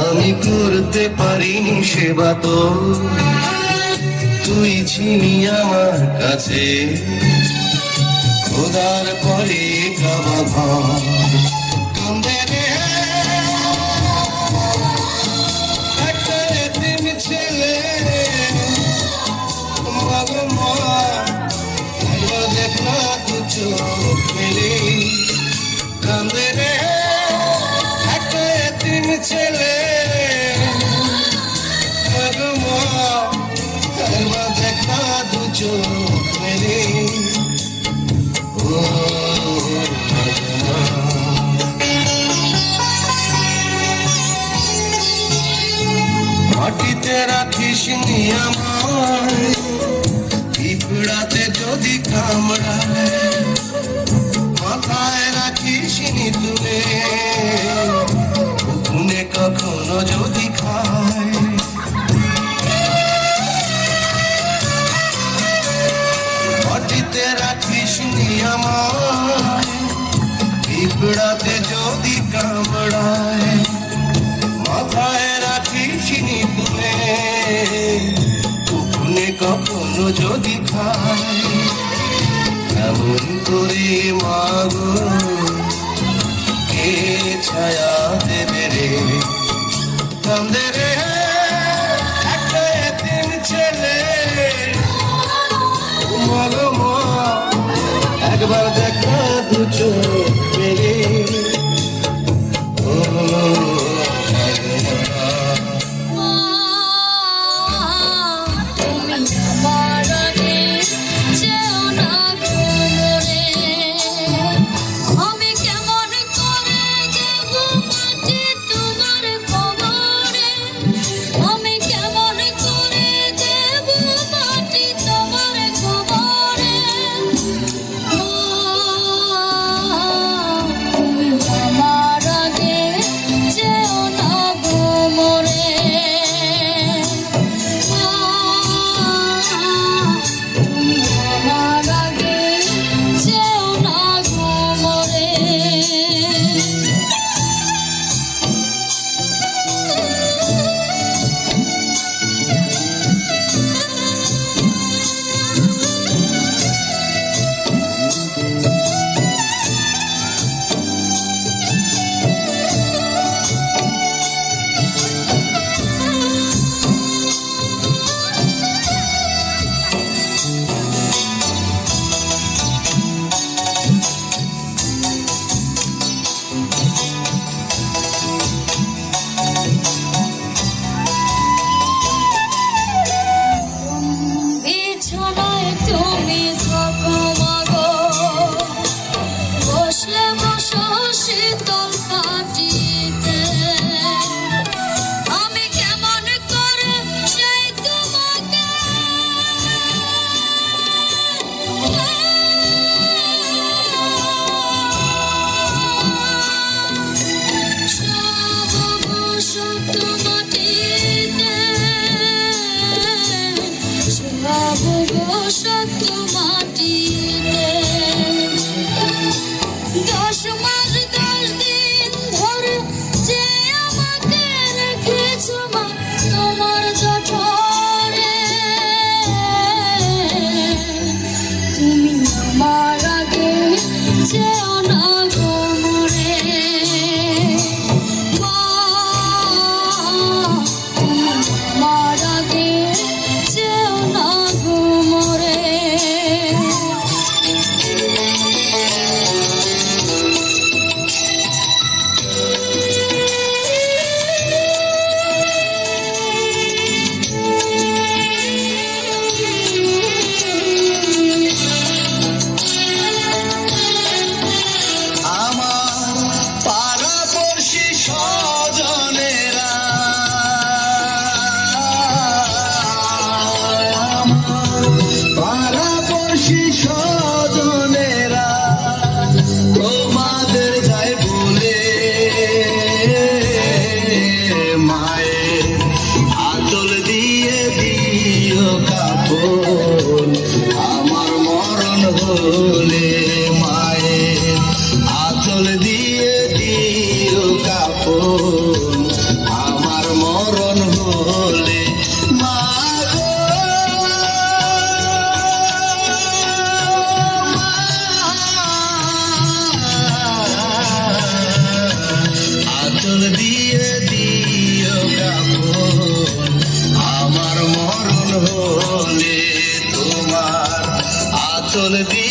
আমি করতে পারিনি সেবা তো, তুই ছিনি আমার কাছে খোদার পরে কাবা ঘর। কান্দে রে একটা এতিম ছেলে, মাগো মা দেখ না দু চোখ মেলে। কান্দে রে একটা এতিম ছেলে, মাগো মা দেখ না দু চোখ মেলে। মাটিতে রাখিস নি আমায়, পিঁপড়াতে যদি কামড়ায়, মাথায় রাখিস নি তুলে, উকুনে কখনো যদি খায়। মাটিতে রাখিস নি আমায়, পিঁপড়াতে যদি কামড়ায়, মাথায় রাখিস নি তুলে, উকুনে কখনো যদি খায়। এমন করে মাগো কে ছায়া দেবে রে। কান্দে রে একটা এতিম ছেলে, মাগো মা একবার দেখা দু চোখ মেলে। মারা গে যেও না গো মোরে। আঁচল দিয়ে